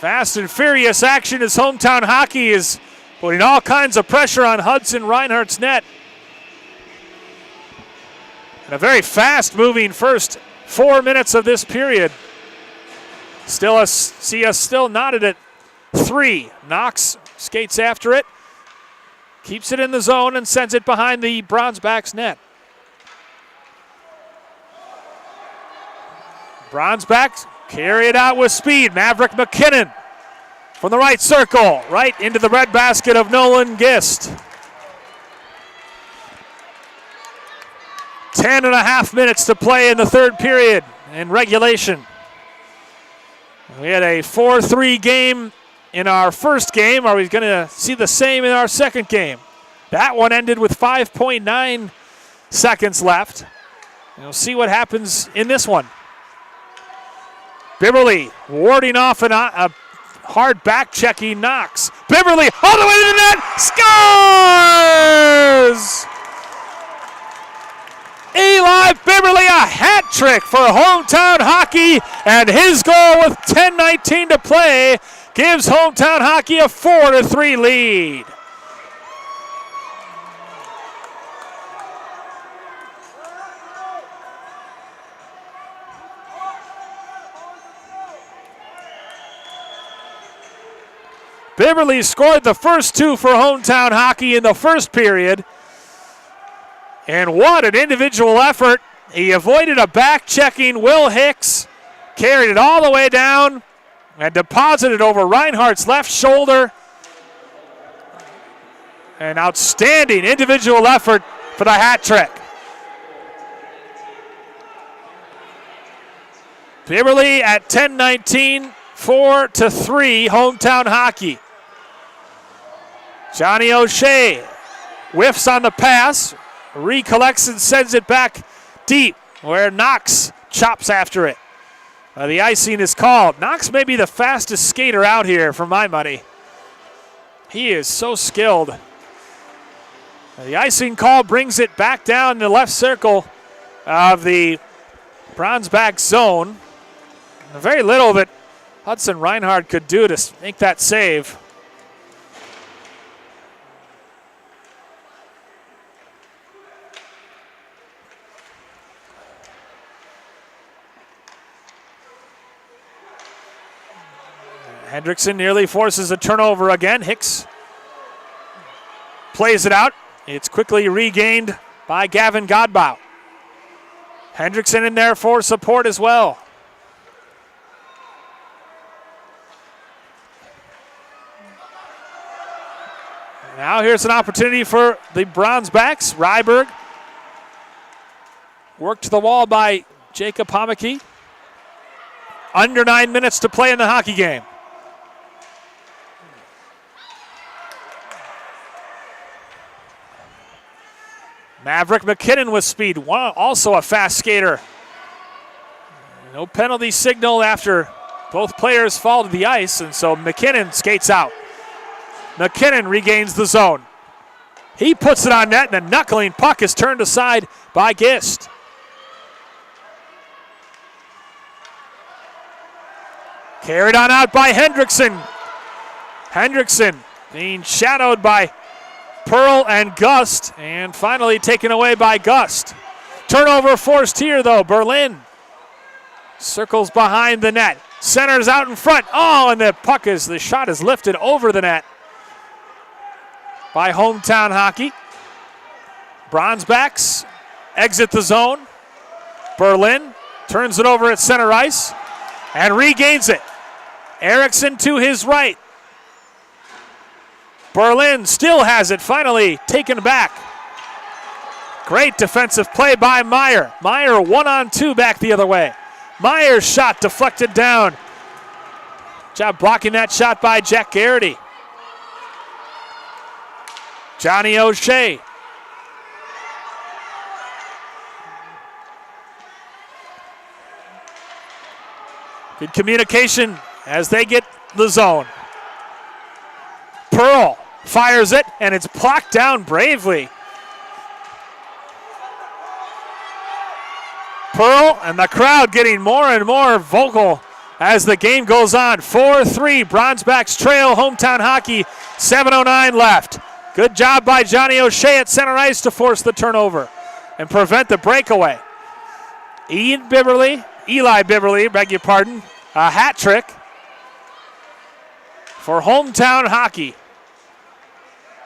S1: Fast and furious action as Hometown Hockey is putting all kinds of pressure on Hudson Reinhardt's net. And a very fast-moving first 4 minutes of this period. See us still knotted at 3. Knox skates after it, keeps it in the zone, and sends it behind the Bronzebacks net. Bronzebacks carry it out with speed. Maverick McKinnon from the right circle, right into the red basket of Nolan Gist. 10.5 minutes to play in the third period in regulation. We had a 4-3 game in our first game. Are we going to see the same in our second game? That one ended with 5.9 seconds left. We'll see what happens in this one. Bibberly warding off a hard back-checking Knox. Bibberly all the way to the net, scores! Eli Bibberly, a hat trick for Hometown Hockey, and his goal with 10:19 to play gives Hometown Hockey a 4-3 lead. Bibberly scored the first 2 for Hometown Hockey in the first period. And what an individual effort. He avoided a back-checking Will Hicks, carried it all the way down, and deposited over Reinhardt's left shoulder. An outstanding individual effort for the hat trick. Bibberly at 10:19, 4-3, Hometown Hockey. Johnny O'Shea whiffs on the pass, recollects and sends it back deep where Knox chops after it. The icing is called. Knox may be the fastest skater out here for my money. He is so skilled. The icing call brings it back down the left circle of the Bronzeback zone. Very little that Hudson Reinhardt could do to make that save. Hendrickson nearly forces a turnover again. Hicks plays it out. It's quickly regained by Gavin Godbout. Hendrickson in there for support as well. Now here's an opportunity for the Bronzebacks. Ryberg worked to the wall by Jacob Homeke. Under 9 minutes to play in the hockey game. Maverick McKinnon with speed, also a fast skater. No penalty signal after both players fall to the ice, and so McKinnon skates out. McKinnon regains the zone. He puts it on net, and the knuckling puck is turned aside by Gist. Carried on out by Hendrickson. Hendrickson being shadowed by Pearl and Gust, and finally taken away by Gust. Turnover forced here, though. Berlin circles behind the net. Centers out in front. Oh, and the shot is lifted over the net by Hometown Hockey. Bronzebacks exit the zone. Berlin turns it over at center ice and regains it. Erickson to his right. Berlin still has it, finally taken back. Great defensive play by Meyer. Meyer 1-on-2 back the other way. Meyer's shot deflected down. Job blocking that shot by Jack Garrity. Johnny O'Shea. Good communication as they get the zone. Pearl fires it, and it's blocked down bravely. Pearl and the crowd getting more and more vocal as the game goes on. 4-3, Bronzebacks trail Hometown Hockey, 7:09 left. Good job by Johnny O'Shea at center ice to force the turnover and prevent the breakaway. Eli Bibberly, beg your pardon, a hat trick for Hometown Hockey.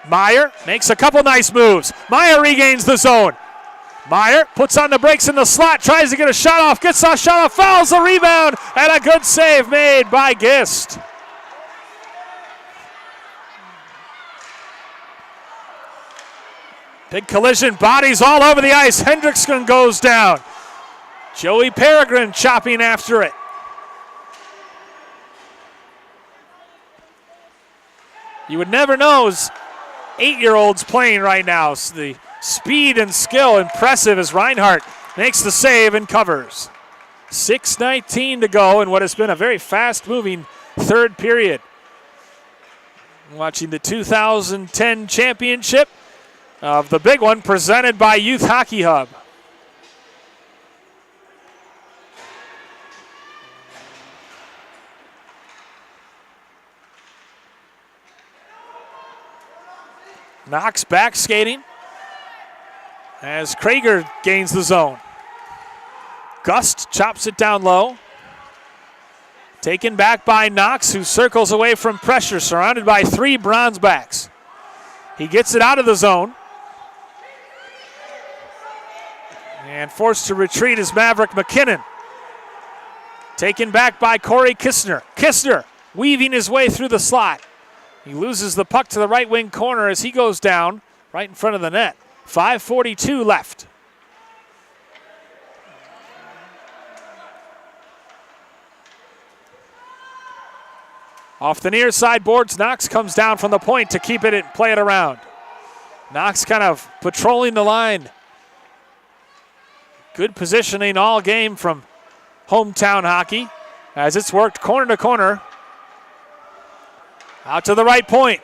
S1: Meyer makes a couple nice moves. Meyer regains the zone. Meyer puts on the brakes in the slot, tries to get a shot off, gets a shot off, fouls the rebound, and a good save made by Gist. Big collision, bodies all over the ice. Hendrickson goes down. Joey Peregrine chopping after it. You would never know as 8-year-olds playing right now. So the speed and skill impressive as Reinhardt makes the save and covers. 6:19 to go in what has been a very fast-moving third period. Watching the 2010 championship of the big one presented by Youth Hockey Hub. Knox back skating as Krager gains the zone. Gust chops it down low. Taken back by Knox, who circles away from pressure, surrounded by 3 Bronzebacks. He gets it out of the zone. And forced to retreat is Maverick McKinnon. Taken back by Corey Kistner. Kistner weaving his way through the slot. He loses the puck to the right wing corner as he goes down right in front of the net. 5:42 left. Off the near side boards, Knox comes down from the point to keep it and play it around. Knox kind of patrolling the line. Good positioning all game from Hometown Hockey as it's worked corner to corner. Out to the right point.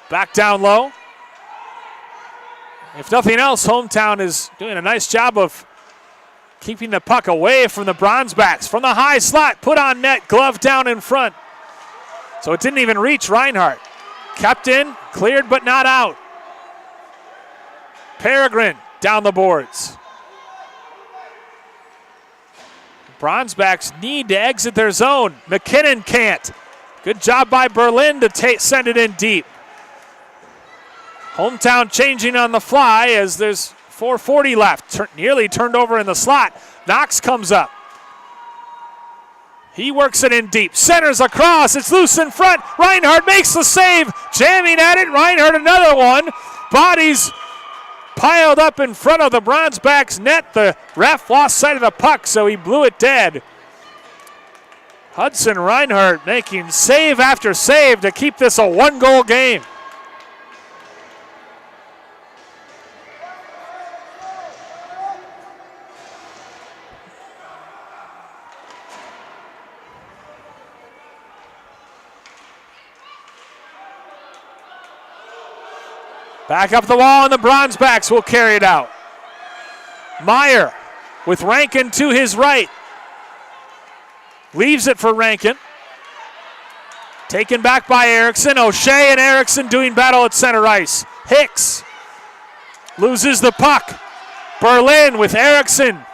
S1: Back down low. If nothing else, Hometown is doing a nice job of keeping the puck away from the Bronzebacks. From the high slot, put on net, glove down in front. So it didn't even reach Reinhardt. Kept in, cleared but not out. Peregrine down the boards. Bronzebacks need to exit their zone. McKinnon can't. Good job by Berlin to send it in deep. Hometown changing on the fly as there's 4:40 left. Nearly turned over in the slot. Knox comes up. He works it in deep. Centers across. It's loose in front. Reinhardt makes the save. Jamming at it. Reinhardt another one. Bodies piled up in front of the Bronzebacks net. The ref lost sight of the puck, so he blew it dead. Hudson Reinhardt making save after save to keep this a 1-goal game. Back up the wall, and the Bronzebacks will carry it out. Meyer with Rankin to his right. Leaves it for Rankin. Taken back by Erickson. O'Shea and Erickson doing battle at center ice. Hicks loses the puck. Berlin with Erickson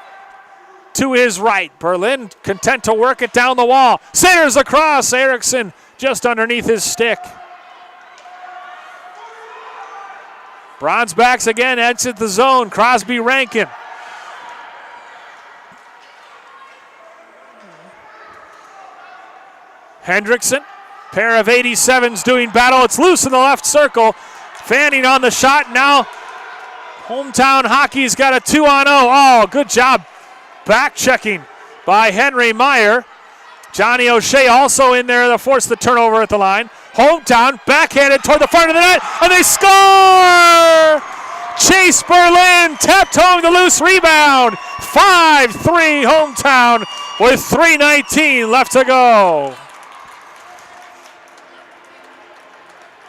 S1: to his right. Berlin content to work it down the wall. Centers across. Erickson just underneath his stick. Bronzebacks again exit the zone. Crosby Rankin. Hendrickson, pair of 87s doing battle. It's loose in the left circle. Fanning on the shot. Now Hometown Hockey's got a 2-on-0. Oh, good job back checking by Henry Meyer. Johnny O'Shea also in there to force the turnover at the line. Hometown backhanded toward the front of the net, and they score! Chase Berlin tapped home the loose rebound. 5-3 Hometown with 3:19 left to go.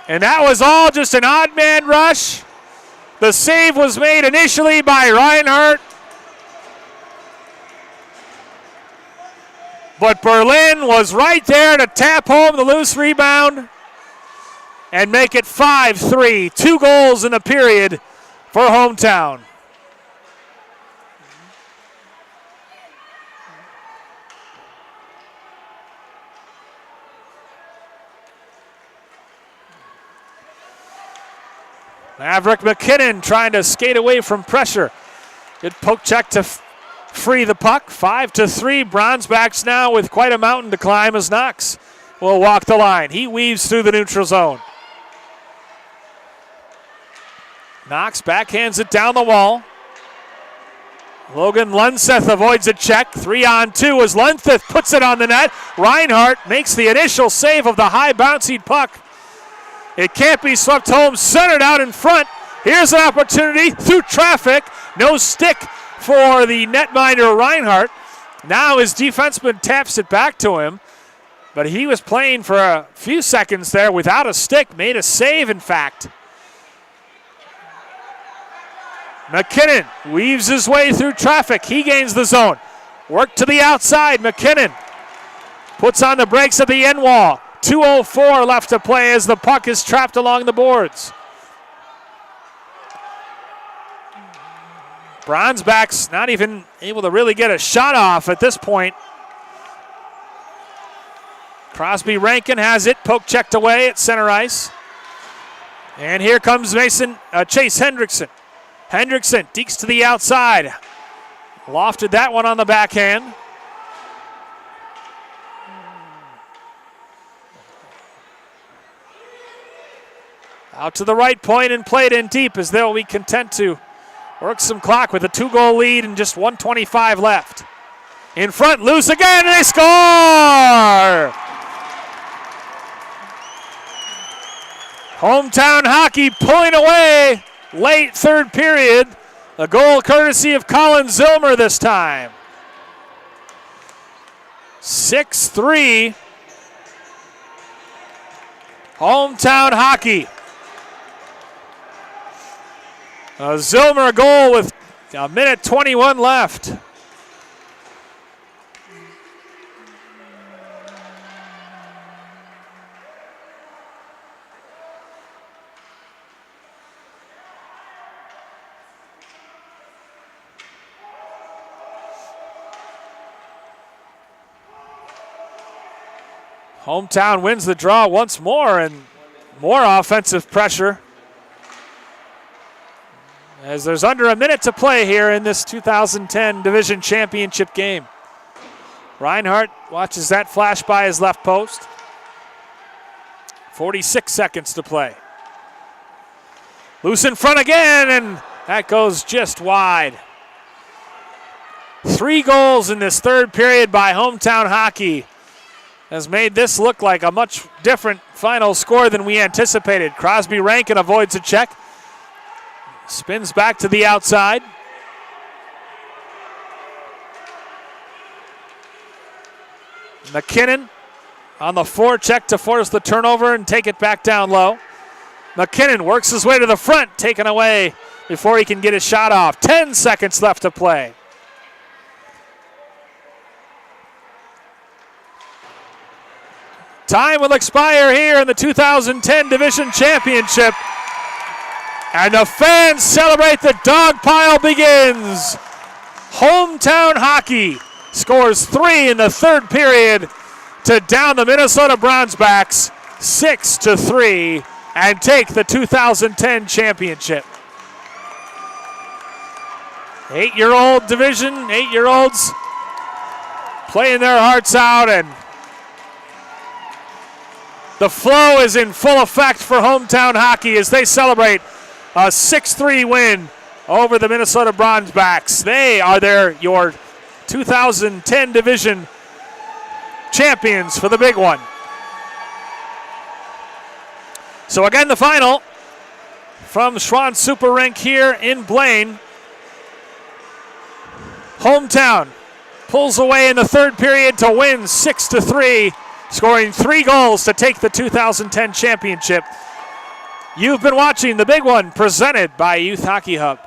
S1: And that was all just an odd man rush. The save was made initially by Reinhardt. But Berlin was right there to tap home the loose rebound and make it 5-3. 2 goals in the period for Hometown. Maverick McKinnon trying to skate away from pressure. Good poke check to free the puck. 5-3. Bronzebacks now with quite a mountain to climb as Knox will walk the line. He weaves through the neutral zone. Knox backhands it down the wall. Logan Lunseth avoids a check. 3-on-2 as Lunseth puts it on the net. Reinhardt makes the initial save of the high bouncing puck. It can't be swept home, centered out in front. Here's an opportunity through traffic. No stick for the netminder Reinhardt. Now his defenseman taps it back to him, but he was playing for a few seconds there without a stick, made a save in fact. McKinnon weaves his way through traffic. He gains the zone. Work to the outside. McKinnon puts on the brakes at the end wall. 2:04 left to play as the puck is trapped along the boards. Bronzebacks not even able to really get a shot off at this point. Crosby Rankin has it, poke checked away at center ice. And here comes Chase Hendrickson. Hendrickson dekes to the outside. Lofted that one on the backhand. Out to the right point and played in deep as they'll be content to work some clock with a 2-goal lead and just 1:25 left. In front, loose again, and they score! Hometown Hockey pulling away late third period. A goal courtesy of Colin Zillmer this time. 6-3. Hometown Hockey. A Zillmer goal with 1:21 left. Hometown wins the draw once more and more offensive pressure, as there's under a minute to play here in this 2010 Division Championship game. Reinhardt watches that flash by his left post. 46 seconds to play. Loose in front again, and that goes just wide. 3 goals in this third period by Hometown Hockey has made this look like a much different final score than we anticipated. Crosby Rankin avoids a check. Spins back to the outside. McKinnon on the forecheck to force the turnover and take it back down low. McKinnon works his way to the front, taken away before he can get his shot off. 10 seconds left to play. Time will expire here in the 2010 Division Championship. And the fans celebrate. The dog pile begins. Hometown Hockey scores 3 in the third period to down the Minnesota Bronzebacks 6-3 and take the 2010 championship. 8-year-old division, 8-year-olds playing their hearts out, and the flow is in full effect for Hometown Hockey as they celebrate a 6-3 win over the Minnesota Bronzebacks. They are your 2010 division champions for the big one. So again, the final from Schwann Super Rink here in Blaine. Hometown pulls away in the third period to win 6-3, scoring 3 goals to take the 2010 championship. You've been watching The Big One, presented by Youth Hockey Hub.